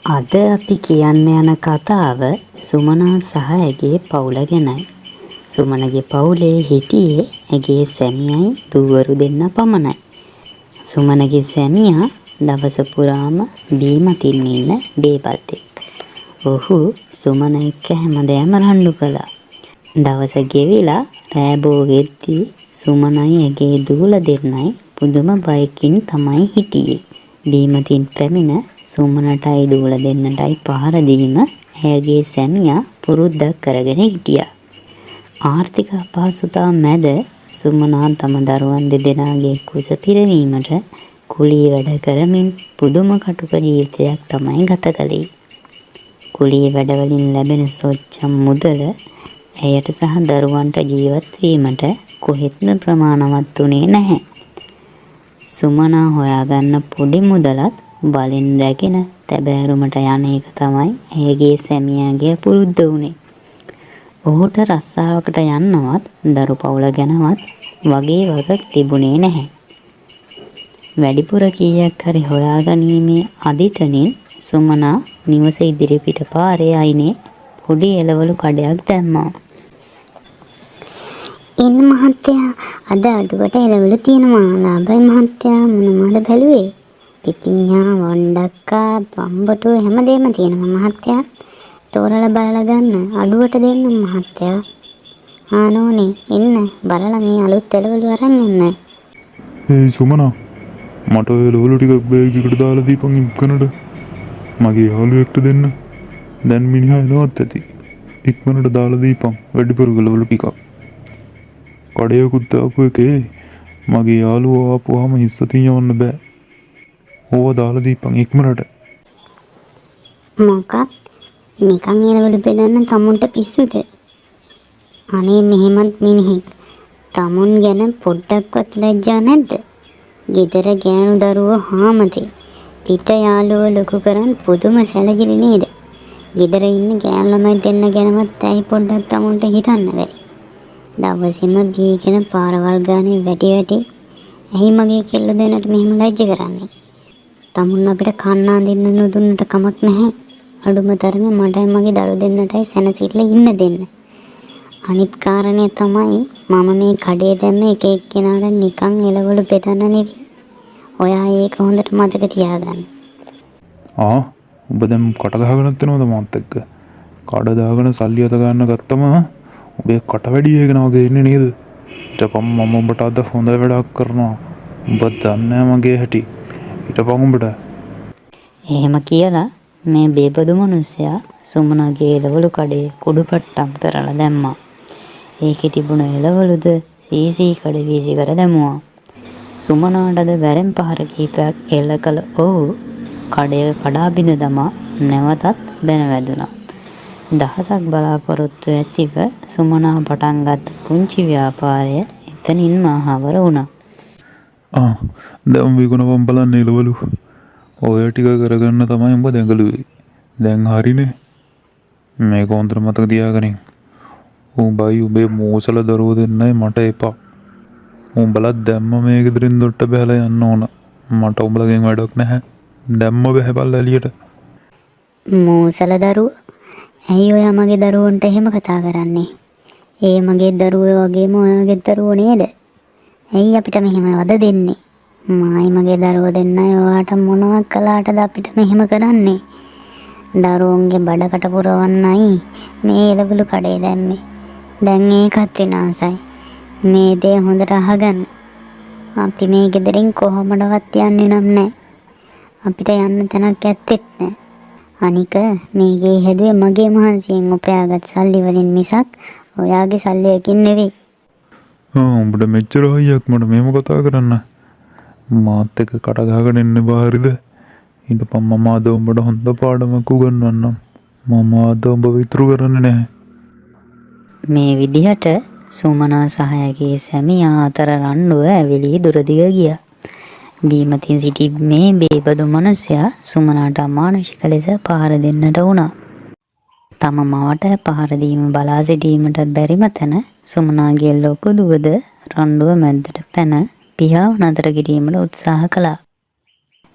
අද අපි කියන්න යන කතාව සුමනා සහ ඇගේ පවුල ගැනයි. සුමනගේ පවුලේ හිටියේ ඇගේ සැමියයි දූවරු දෙන්න පමණයි. සුමනගේ සැමියා දවස පුරාම බීමතින් ඉන්න බේබද්දෙක්. ඔහු සුමන එක්ක හැමදෑම රණ්ඩු කළා. දවස ගෙවිලා රෑ බෝ වෙද්දී සුමනයි ඇගේ දූල දෙන්නයි පුදුම බයකින් තමයි හිටියේ. බීමතින් පැමිණ සුමනටයි දූල දෙන්නටයි පහර දීම ඇගේ සැමියා පුරුද්දක් කරගෙන හිටියා. ආර්ථික අපහසුතා මැද සුමනා තම දරුවන් දෙදෙනාගේ කුස පිරවීමට කුලී වැඩ කරමින් පුදුම කටුක ජීවිතයක් තමයි ගත කළේ. කුලී වැඩවලින් ලැබෙන සොච්චම් මුදල ඇයට සහ දරුවන්ට ජීවත් වීමට කොහෙත්ම ප්‍රමාණවත් වුණේ නැහැ. සුමනා හොයාගන්න පොඩි මුදලත් බලෙන් රැගෙන තැබෑරුමට යන එක තමයි ඇයගේ සැමියාගේ පුරුද්ද වුණේ. ඔහුට රස්සාවකට යන්නවත් දරු පවුල ගැනවත් වගේ වගක් තිබුණේ නැහැ. වැඩිපුර කීයක් හරි හොයාගැනීමේ අදිටනින් සුමනා නිවස ඉදිරිපිට පාරේ අයිනේ පොඩි එළවලු කඩයක් දැම්මා. ඉන්න මහත්තයා අද අඩුවට එළවලු තියෙනවා. ලාභයි මහත්තයා මොනවද බැලුවේ? පිපිඤ්ඤා වණ්ඩක්කා බම්බටු හැමදේම තියෙනවා මහත්තයා. තෝරලා බලලා ගන්න අඩුවට දෙන්න මහත්තයා. ආනෝනේ එන්න බලලා මේ අලුත් එළවලු අරන් යන්න. ඒ සුමනා මට ඔය එළවලු ටික බෑග් එකට දාලා දීපන් ඉක්මනට. මගේ යාළුවෙක්ට දෙන්න. දැන් මිනිහා එනවත් ඇති. ඉක්මනට දාලා දීපන් වැඩිපුර එළවලු ටිකක්. කඩේකුත් ආපු එකේ මගේ යාළුවා ආපුවාම හිස්ස තියවන්න බෑ. ඕව දාලා දීපන් ඉක්මනට. මොකක්? නිකන් එළවලු බෙදන්න තමුන්ට පිස්සුද? අනේ මෙහෙමත් මිනිහෙක්. තමුන් ගැන පොඩ්ඩක්වත් ලැජ්ජා නැද්ද? ගෙදර ගෑනු දරුවෝ හාමතේ. පිට යාළුවෝ ලොකු කරන් පුදුම සැලකිලි නේද? ගෙදර ඉන්න ගෑනු ළමයි දෙන්න ගැනවත් ඇයි පොඩ්ඩක් තමුන්ට හිතන්න බැරි? දවසෙම බීගෙන පාරවල් ගානේ වැටි ඇයි මගේ කෙල්ල දෙන්නට මෙහෙම ලැජ්ජ කරන්නේ? තමුන් අපිට කන්නා දෙන්න නොදුන්නට කමක් නැහැ. අඩුම තරමේ මටයි මගේ දරු දෙන්නටයි සැනසෙල්ල ඉන්න දෙන්න. අනිත් කාරණේ තමයි මම මේ කඩේ දැම්ම එක එක්කෙනාට නිකන් එළවලු බෙදන්න නෙවෙයි. ඔයා ඒක හොඳට මතක තියාගන්න. ඔබ දැන් කට ගහගෙනත් යනවද මාත් එක්ක? කඩ දාගෙන සල්ලි අත ගන්න ගත්තම ඔබේ කට වැඩි වෙගෙන වගේ ඉන්නේ නේද? ඊටපම් මම ඔබට අද හොඳ වැඩක් කරනවා. ඔබ දන්නේ මගේ හැටි. ඊටපම් ඔබට. එහෙම කියලා මේ බේබදු මිනිසයා සුමනාගේ එළවලු කඩේ කුඩුපට්ටම් කරලා දැම්මා. ඒකේ තිබුණ එළවලුද සීසී කඩ වීසි කර දැමුවා. සුමනාටද වැරෙන් පහර කීපයක් එල්ල කළ ඔහු කඩය කඩා බිඳ දමා නැවතත් බැන වැදුනා. දහසක් බලාපොරොත්තු ඇතිව සුමනා පටන් ගත් පුංචි ව්‍යාපාරය එතනින්ම අහවර වුණා. දැන් විකුණපම් බලන්න එළවලු. ඔය ටික කරගන්න තමයි උඹ දැඟලුවේ. දැන් හරිනේ. මේක හොඳට මතක තියාගනින්. උඹයි උඹේ මෝසල දරුවෝ දෙන්නයි මට එපා. උඹලා දැම්ම මේ ගෙදරින් දොට්ට බහලා යන්න ඕන. මට උඹලගෙන් වැඩක් නැහැ. දැම්ම බහැපල්ලා එළියට. මෝසල දරුවෝ? ඇයි ඔයා මගේ දරුවන්ට එහෙම කතා කරන්නේ? ඒ මගේ දරුවෝ වගේම ඔයාගේ දරුවෝ නේද? ඇයි අපිට මෙහෙම වද දෙන්නේ? මායි මගේ දරුවෝ දෙන්නයි ඔයාට මොනවක් කළාටද අපිට මෙහෙම කරන්නේ? දරුවන්ගේ බඩකට පුරවන්නයි මේ එළවලු කඩේ දැම්මේ. දැන් ඒකත් විනාසයි. මේ දේ හොඳට අහගන්න. අපි මේ ගෙදරින් කොහොමඩවත් යන්නේ නම් නැහැ. අපිට යන්න තැනක් ඇත්තෙත් නැහැ. අනික මේ ගේ හැදුවේ මගේ මහන්සියෙන් උපයාගත් සල්ලි වලින් මිසක් ඔයාගේ සල්ලියකින් නෙවෙයි. උඹට මෙච්චර හයියක් මට මෙහෙම කතා කරන්න. මාත් එක්ක කට ගහගෙන ඉන්න බාහිරද? ඊටපම් මම අද උඹට හොඳ පාඩමක් උගන්වන්නම්. මම අද උඹ විතුරු කරන්නේ නැහැ. මේ විදිහට සුමනා සහ ඇගේ සැමියා අතර රණ්ඩුව ඇවිලී දුරදිග ගියා. බීමතින් සිටි මේ බේබදු මිනිසයා සුමනාට අමානුෂික ලෙස පහර දෙන්නට වුණා. තම මවට පහර දීම බලා සිටීමට බැරිම තැන සුමනාගේ ලොකු දුවද රණ්ඩුව මැද්දට පැන පියාව නතර කිරීමට උත්සාහ කළා.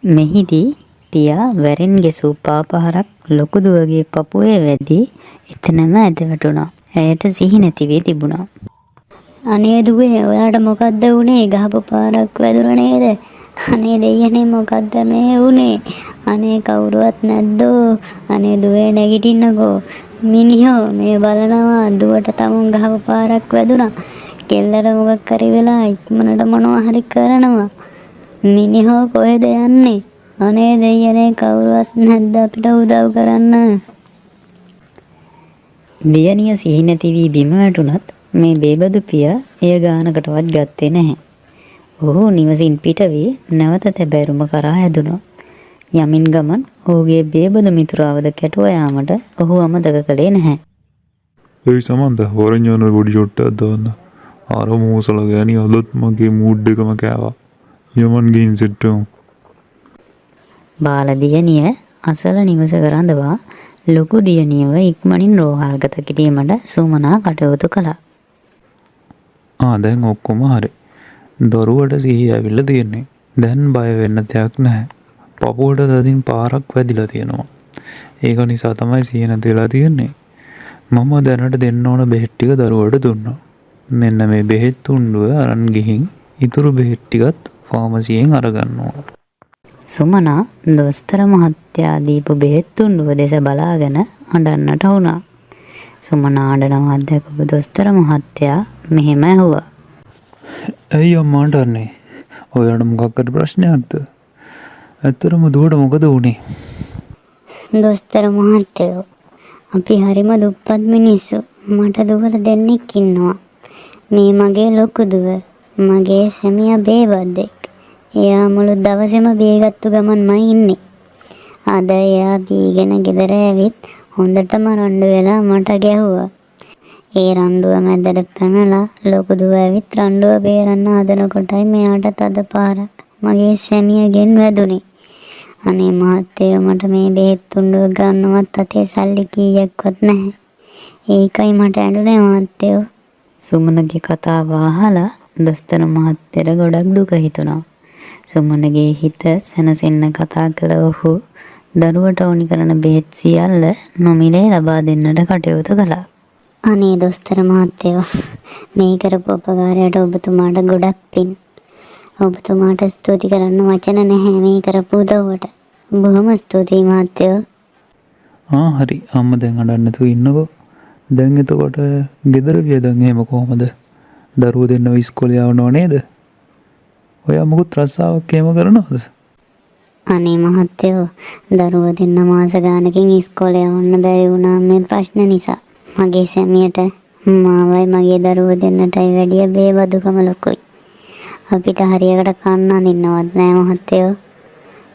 මෙහිදී පියා වැරෙන් ගෙසූ පාපහරක් ලොකු දුවගේ පපුවේ වැදී එතනම ඇද වැටුණා. ඇයට සිහි නැති වී තිබුණා. අනේ දුවේ ඔයාට මොකද්ද වුනේ? ගහපු පාරක් වැදුනා නේද? අනේ දෙයනේ මොකද්ද මේ වුනේ? අනේ කවුරුවත් නැද්දෝ? අනේ දුවේ නැගිටින්නකෝ. මිනිහෝ මේ බලනවා දුවට තමුන් ගහපු පාරක් වැදුනා. කෙල්ලට මොකක් හරි වෙලා ඉක්මනට මොනවා හරි කරනවා. මිනිහෝ කොහෙද යන්නේ? අනේ දෙයනේ කවුරුවත් නැද්ද අපිට උදව් කරන්න? දියණිය සිහි නැති වී බිම වැටුණත් මේ බේබදු පියා එය ගානකටවත් ගත්තේ නැහැ. ඔහු නිවසින් පිට වී නැවත තැබෑරුම කරා ඇදුණා. යමින් ගමන් ඔහුගේ බේබදු මිතුරාවද කැටුව යාමට ඔහු අමතක කළේ නැහැ. ඒ සමන්ත හොරෙන් යන පොඩි චොට්ටක් දාන්න. අර මෝසල ගෑණි අදත් මගේ මූඩ් එකම කෑවා. යමන් ගිහින් සෙට් වෙමු. බාල දියණිය අසල නිවසක රඳවා ලොකු දියණියව ඉක්මනින් රෝහල්ගත කිරීමට සුමනා කටයුතු කළා. දැන් ඔක්කොම හරි. දරුවට සිහිය ඇවිල්ලා තියෙන්නේ. දැන් බය වෙන්න දෙයක් නැහැ. පපුවට තදින් පාරක් වැදිලා තියෙනවා. ඒක නිසා තමයි සිහිය නැති වෙලා තියෙන්නේ. මම දැනට දෙන්න ඕන බෙහෙත් ටික දරුවට දුන්නා. මෙන්න මේ බෙහෙත් තුණ්ඩුව අරන් ගිහින් ඉතුරු බෙහෙත් ටිකත් ෆාමසියෙන් අරගන්න ඕන. සුමනා දොස්තර මහත්තයා දීපු බෙහෙත් තුණ්ඩුව දෙස බලාගෙන අඬන්නට වුණා. සුමනා අඬනවා දැකපු දොස්තර මහත්තයා මෙහෙම ඇහුවා. ඇයි අම්මා අඬන්නේ? ඔයාට මොකක්ද ප්‍රශ්නයක්ද? ඇත්තටම දුවට මොකද වුනේ? දොස්තර මහත්තයෝ අපි හරිම දුප්පත් මිනිස්සු. මට දුවල දෙන්නෙක් ඉන්නවා. මේ මගේ ලොකු දුව. මගේ සැමියා බේබද්දෙක්. එයා මුළු දවසෙම බේගත්තු ගමන්මයි ඉන්නේ. අද එයා බීගෙන ගෙදර ඇවිත් හොඳටම රණ්ඩු වෙලා මට ගැහුවා. ඒ රණ්ඩුව මැදට පැනලා ලොකු දුව ඇවිත් රණ්ඩුව බේරන්න හදනකොටයි මෙයාට තද පාරක් මගේ සැමියාගෙන් වැදුනේ. අනේ මහත්තයෝ මට මේ බෙහෙත් තුණ්ඩුව ගන්නවත් අතේ සල්ලි කීයක්වත් නැහැ. ඒකයි මට ඇඬුනේ මහත්තයෝ. සුමනගේ කතාව අහලා දොස්තර මහත්තයාට ගොඩක් දුක හිතුණා. සුමනගේ හිත සැනසෙන්න කතා කළ ඔහු දරුවට ඕනි කරන බෙහෙත් සියල්ල නොමිලේ ලබා දෙන්නට කටයුතු කළා. අනේ දොස්තර මහත්තයෝ මේ කරපු උපකාරයට ඔබතුමාට ගොඩක් පින්. ඔබතුමාට ස්තුති කරන්න වචන නැහැ මේ කරපු උදව්වට. බොහොම ස්තුතියි මහත්තයෝ. හරි අම්මා දැන් අඬන්න නැතුව ඉන්නකෝ. දැන් එතකොට ගෙදර වියදම් එහෙම කොහමද? දරුවෝ දෙන්නව ඉස්කෝලේ යවනව නේද? ඔයා මොකද රස්සාවක් එහෙම කරනවද? අනේ මහත්තයෝ දරුවෝ දෙන්න මාස ගානකින් ඉස්කෝලේ යවන්න බැරි වුණා මේ ප්‍රශ්න නිසා. මගේ සැමියට මාවයි මගේ දරුවෝ දෙන්නටයි වැඩිය බේබදුකම ලොකුයි. අපිට හරියකට කන්න අඳින්නවත් නෑ මහත්තයෝ.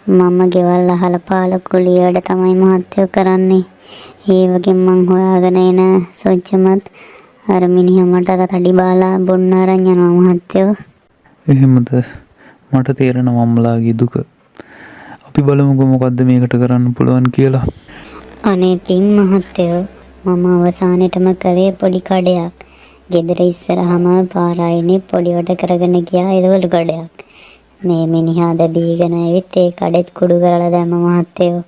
මම ගෙවල් අහලා පාල කුලිය වැඩ තමයි මහත්තයෝ කරන්නේ. ඒ වගේ මං හොයාගෙන එන සොච්චමත් අර මිනිහා මට කතඩි බාලා බොන්න අරන් යනවා මහත්තයෝ. එහෙමද? මට තේරෙනවා අම්මලාගේ දුක. අපි බලමුකෝ මොකද්ද මේකට කරන්න පුළුවන් කියලා. අනේ පින් මහත්තයෝ මම අවසානෙටම කළේ පොඩි කඩයක්. ගෙදර ඉස්සරහම පාරායිනේ පොඩිවට කරගෙන ගියා එළවලු කඩයක්. මේ මිනිහාද බීගෙන ඇවිත් ඒ කඩෙත් කුඩු කරලා දැම්ම මහත්තයෝ.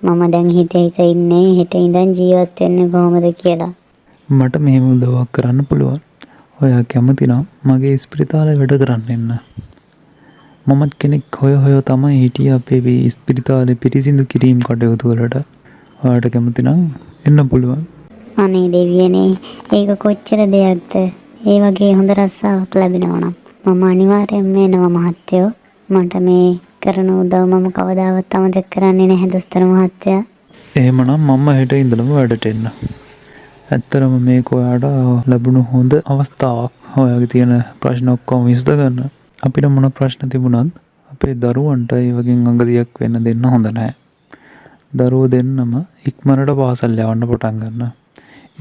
මම දැන් හිත ඉන්නේ හෙට ඉඳන් ජීවත් වෙන්නේ කොහොමද කියලා. මට මෙහෙම උදව්වක් කරන්න පුළුවන්. ඔයා කැමති නම් මගේ ඉස්පිරිතාලේ වැඩ කරන්න එන්න. මමත් කෙනෙක් හොය තමයි හිටියේ අපේ ඉස්පිරිතාලේ පිරිසිදු කිරීම කටයුතු වලට. ඔයාට කැමති නම් එන්න පුළුවන්. අනේ දෙවියනේ ඒක කොච්චර දෙයක්ද? ඒ වගේ හොඳ රස්සාවක් ලැබෙනවා නම් මම අනිවාර්යෙන්ම එනවා මහත්තයෝ. මට මේ කරන උදව් මම කවදාවත් අමතක කරන්නේ නැහැ දොස්තර මහත්තයා. එහෙමනම් මම හෙට ඉඳලම වැඩට එන්න. ඇත්තරම මේක ඔයාට ලැබුණු හොඳ අවස්ථාවක්. ඔයාගේ තියෙන ප්‍රශ්න ඔක්කොම විසඳ ගන්න. අපිට මොන ප්‍රශ්න තිබුණත් අපේ දරුවන්ට ඒ වගේ අඟදියක් වෙන්න දෙන්න හොඳ නැහැ. දරුවෝ දෙන්නම ඉක්මනට පාසල් යවන්න පටන් ගන්න.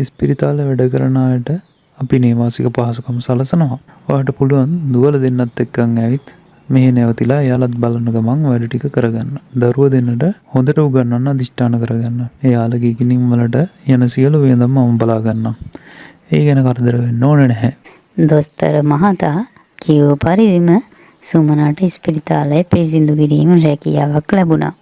ඉස්පිරිතාලේ වැඩ කරන අයට අපි නේවාසික පහසුකම් සලසනවා. ඔයාට පුළුවන් දුවල දෙන්නත් එක්කන් ඇවිත් මෙහි නැවතිලා එයාලත් බලන ගමන් වැඩ ටික කරගන්න. දරුවෝ දෙන්නට හොඳට උගන්වන්න අදිෂ්ඨාන කරගන්න. එයාලගේ ගිණිම් වලට යන සියලු වියදම් මම බලා ගන්නම්. ඒ ගැන කරදර වෙන්න ඕනේ නැහැ. දොස්තර මහතා කිව්ව පරිදිම සුමනාට ඉස්පිරිතාලේ පිරිසිදු කිරීම රැකියාවක් ලැබුණා.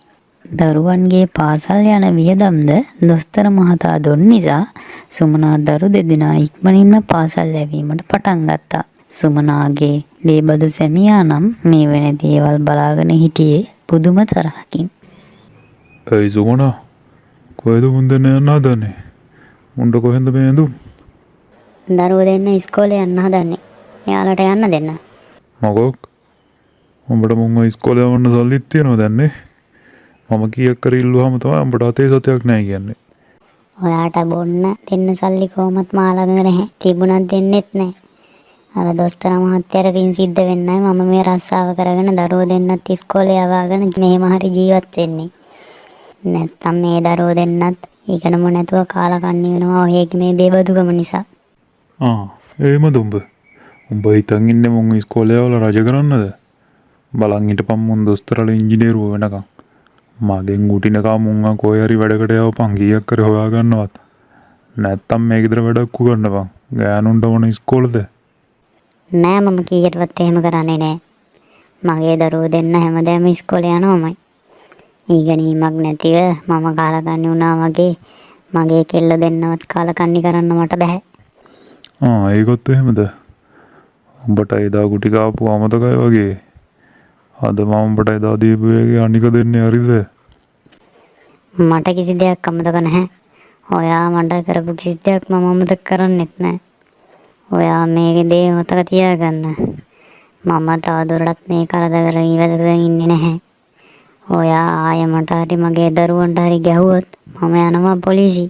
දරුවන්ගේ පාසල් යන වියදම්ද දොස්තර මහතා දුන් නිසා සුමනා දරු දෙදෙනා ඉක්මනින්ම පාසල් යැවීමට පටන් ගත්තා. සුමනාගේ ලේබදු සැමියා නම් මේ වෙන දේවල් බලාගෙන හිටියේ පුදුම තරහකින්. ඇයි සුමනා කොහෙද මුන් දෙන්න යන්න හදන්නේ? මුන්ට කොහෙන්ද මේ ඇඳුම්? දරුවෝ දෙන්න ඉස්කෝලේ යන්න හදන්නේ. එයාලට යන්න දෙන්න. මොකක්? උඹට මුන්ව ඉස්කෝලේ යවන්න සල්ලිත් තියනවද දැන්නේ? මම කීයක් කර ඉල්ලුවාම තමයි උඹට අතේ සතයක් නැහැ කියන්නේ. ඔයාට බොන්න දෙන්න සල්ලි කොහොමත් මා ළඟ නැහැ. තිබුණත් දෙන්නෙත් නැහැ. අර දොස්තර මහත්තයාට පින් සිද්ධ වෙන්නයි මම මේ රස්සාව කරගෙන දරුවෝ දෙන්නත් ඉස්කෝලේ යවාගෙන මෙහෙම හරි ජීවත් වෙන්නේ. නැත්තම් මේ දරුවෝ දෙන්නත් ඉගෙනම නැතුව කාලා කන්නේ වෙනවා ඔය මේ බේබදුකම නිසා. එහෙමද උඹ? උඹ හිතන් ඉන්නේ මුන් ඉස්කෝලේ වල රජ කරන්නද? බලන් හිටපන් මුන් දොස්තරලා ඉංජිනේරුවෝ වෙනකන්. මගෙන් උටිනකම් මුන් කොහේ හරි වැඩකට යවපන් කීයක් කර හොයා ගන්නවත්. නැත්තම් මේ ගෙදර වැඩක් උගන්නපන්. ගෑනුන්ට මොන ඉස්කෝලේද? නෑ මම කීයටවත් එහෙම කරන්නේ නෑ. මගේ දරුවෝ දෙන්න හැමදාම ඉස්කෝලේ යනවාමයි. ඊගැනීමක් නැතිව මම කාලා කන්නේ වුණා වගේ මගේ කෙල්ල දෙන්නවත් කාලා කන්නි කරන්න මට බෑ. ඒකත් එහෙමද? උඹට එදා ගුටි කාපු අමතකයි වගේ. අද මම උඹට එදා දීපු එකේ අනික දෙන්නේ හරිද? මට කිසි දෙයක් අමතක නැහැ. ඔයා මට කරපු කිසි දෙයක් මම අමතක කරන්නෙත් නැහැ. ඔයා මේ දේ මතක තියාගන්න. මම තවදුරටත් මේ කරදර ඉවදගෙන ඉන්නේ නැහැ. ඔයා ආයෙ මට හරි මගේ දරුවන්ට හරි ගැහුවොත් මම යනවා පොලිසි.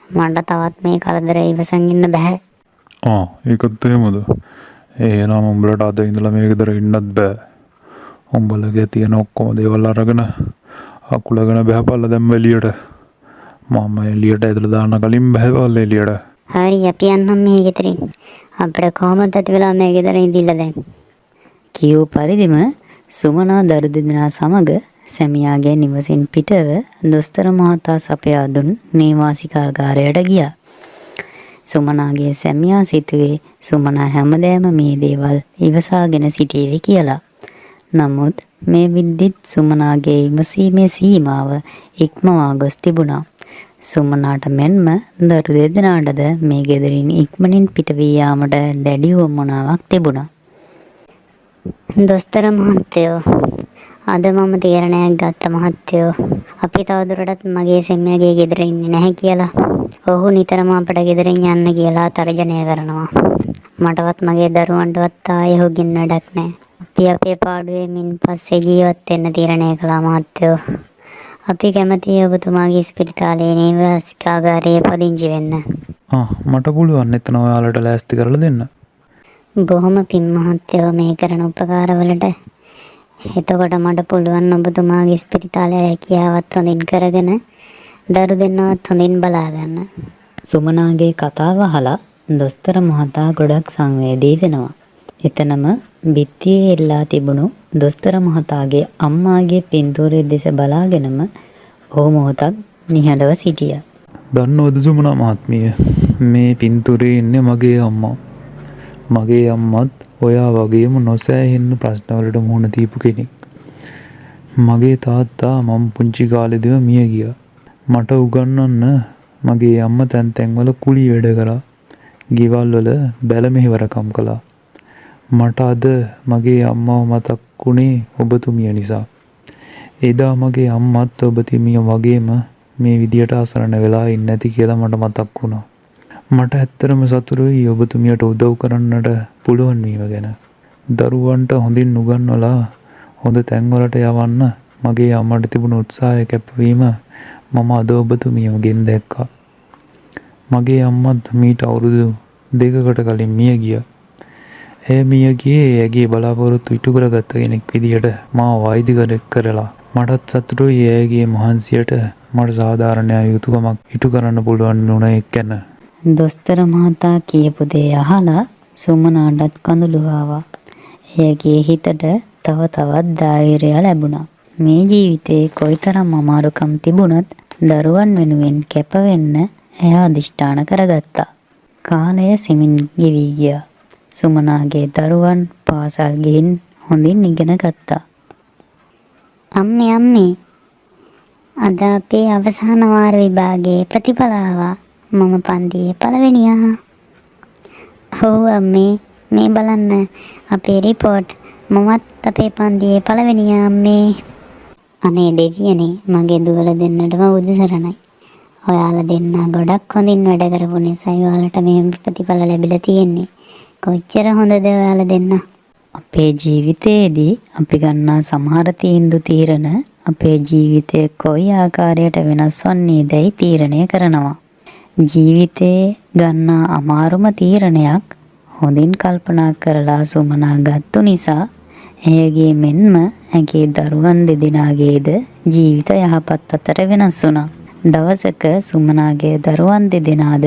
මට තවත් මේ කරදර ඉවසන් ඉන්න බෑ. ඒකත් එහෙමද? එහෙනම් උඹලට අද ඉඳලා මේ ගෙදර ඉන්නත් බෑ. උඹලගේ තියෙන ඔක්කොම දේවල් අරගෙන අකුලගෙන බහපල්ලා දැන් එළියට. මම එළියට ඇදලා දාන්න කලින් බහපල්ලා එළියට. හරි අපි යන්නම් මේ ගෙදරින්. අපිට කොහොමද ඇති වෙලා මේ ගෙදර ඉඳිලා දැන්? කියූ පරිදිම සුමනා දරු දෙදෙනා සමග සැමියාගේ නිවසින් පිටව දොස්තර මහතා සපයා දුන් නේවාසිකාගාරයට ගියා. සුමනාගේ සැමියා සිතුවේ සුමනා හැමදෑම මේ දේවල් ඉවසාගෙන සිටීවි කියලා. නමුත් මේ විද්දිත් සුමනාගේ ඉවසීමේ සීමාව ඉක්මවා ගොස් තිබුණා. සුමනාට මෙන්ම දරු දෙදෙනාටද මේ ගෙදරින් ඉක්මනින් පිට වී යාමට දැඩි වමනාවක් තිබුණා. දොස්තර මහත්තයෝ අද මම තීරණයක් ගත්ත මහත්තයෝ. අපි තවදුරටත් මගේ සැමියාගේ ගෙදර ඉන්නේ නැහැ කියලා. ඔහු නිතරම අපට ගෙදරින් යන්න කියලා තර්ජනය කරනවා. මටවත් මගේ දරුවන්ටවත් ආයේ ඔහුගෙන් වැඩක් නැහැ. අපි අපේ පාඩුවේ මින් පස්සේ ජීවත් වෙන්න තීරණය කළා මහත්තයෝ. අපි කැමතියි ඔබතුමාගේ ස්පිරිතාලේ නේවාසිකාගාරයේ පදිංචි වෙන්න. මට පුළුවන් එතන ඔයාලට ලෑස්ති කරලා දෙන්න. බොහොම පින් මහත්තයෝ මේ කරන උපකාරවලට. එතකොට මට පුළුවන් ඔබතුමාගේ ස්පිරිතාලේ රැකියාවත් හොඳින් කරගෙන දරු දෙන්නවත් හොඳින් බලා ගන්න. සුමනාගේ කතාව අහලා දොස්තර මහතා ගොඩක් සංවේදී වෙනවා. එතනම බිත්තියේ එල්ලා තිබුණු දොස්තර මහතාගේ අම්මාගේ පින්තූරය දෙස බලාගෙනම ඔහු මොහොතක් නිහඬව සිටියා. දන්නවද සුමනා මහත්මිය, මේ පින්තූරේ ඉන්නේ මගේ අම්මා. මගේ අම්මත් ඔයා වගේම නොසෑහෙන්න ප්‍රශ්නවලට මුහුණ දීපු කෙනෙක්. මගේ තාත්තා මම පුංචි කාලේදීම මිය ගියා. මට උගන්වන්න මගේ අම්මා තැන් තැන්වල කුලී වැඩ කරා. ගෙවල් වල බැල මෙහෙවරකම් කළා. මට අද මගේ අම්මව මතක් වුණේ ඔබතුමිය නිසා. එදා මගේ අම්මත් ඔබතුමිය වගේම මේ විදියට අසරණ වෙලා ඉන්නේ නැති කියලා මට මතක් වුණා. මට ඇත්තටම සතුටුයි ඔබතුමියට උදව් කරන්නට පුළුවන් වීම ගැන. දරුවන්ට හොඳින් උගන්වලා හොඳ තැන්වලට යවන්න මගේ අම්මට තිබුණු උත්සාහය කැපවීම මම අද ඔබතුමියගෙන් දැක්කා. මගේ අම්මත් මීට අවුරුදු 2කට කලින් මිය ගියා. ඒ මිය ගියේ ඇගේ බලාපොරොත්තු ඉටු කරගත්ත කෙනෙක් විදියට මාව වෛදිකරෙක් කරලා. මටත් සතුටුයි ඇගේ මහන්සියට මට සාධාරණ යුතුයකමක් ඉටු කරන්න පුළුවන් වුණ එක ගැන. දොස්තර මහතා කියපු දේ අහලා සුමනාටත් කඳුළු ආවා. එයාගේ හිතට තව තවත් ධෛර්යය ලැබුණා. මේ ජීවිතේ කොයිතරම් අමාරුකම් තිබුණත් දරුවන් වෙනුවෙන් කැප වෙන්න එයා අදිෂ්ඨාන කරගත්තා. කාලය සෙමින් ගෙවි ගියා. සුමනාගේ දරුවන් පාසල් ගිහින් හොඳින් ඉගෙන ගත්තා. අම්මේ අද අපේ අවසාන වාර විභාගයේ ප්‍රතිඵල ආවා. මම පන්තියේ පළවෙනියා. ඔව් අම්මේ, මේ බලන්න අපේ රිපෝට්. මමත් අපේ පන්තියේ පළවෙනියා අම්මේ. අනේ දෙවියනේ, මගේ දුවල දෙන්නටම උදසරණයි. ඔයාලා දෙන්නා ගොඩක් හොඳින් වැඩ කරපු නිසා ඔයාලට මේ ප්‍රතිඵල ලැබිලා තියෙන්නේ. කොච්චර හොඳද ඔයාලා දෙන්නා. අපේ ජීවිතයේදී අපි ගන්නා සමහර තීරණ අපේ ජීවිතය කොයි ආකාරයට වෙනස් වන්නේදයි තීරණය කරනවා. ජීවිතේ ගන්නා අමාරුම තීරණයක් හොඳින් කල්පනා කරලා සුමනා ගත්තු නිසා ඇයගේ මෙන්ම ඇගේ දරුවන් දෙදෙනාගේද ජීවිත යහපත් අතර වෙනස් වුණා. දවසක සුමනාගේ දරුවන් දෙදෙනාද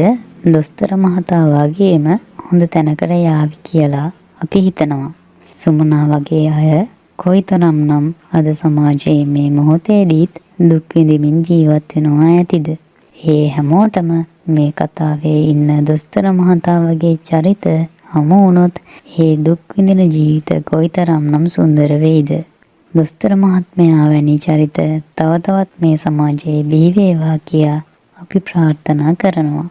දොස්තර මහතා වගේම හොඳ තැනකට යාවි කියලා අපි හිතනවා. සුමනා වගේ අය කොයිතරම්නම් අද සමාජයේ මේ මොහොතේදීත් දුක් විඳින්මින් ජීවත් වෙනවා ඇතිද? ඒ හැමෝටම මේ කතාවේ ඉන්න දොස්තර මහතා වගේ චරිත හමු වුණොත් ඒ දුක් විඳින ජීවිත කොයිතරම්නම් සුන්දර වෙයිද? දොස්තර මහත්මයා වැනි චරිත තව තවත් මේ සමාජයේ බිහි වේවා කියා අපි ප්‍රාර්ථනා කරනවා.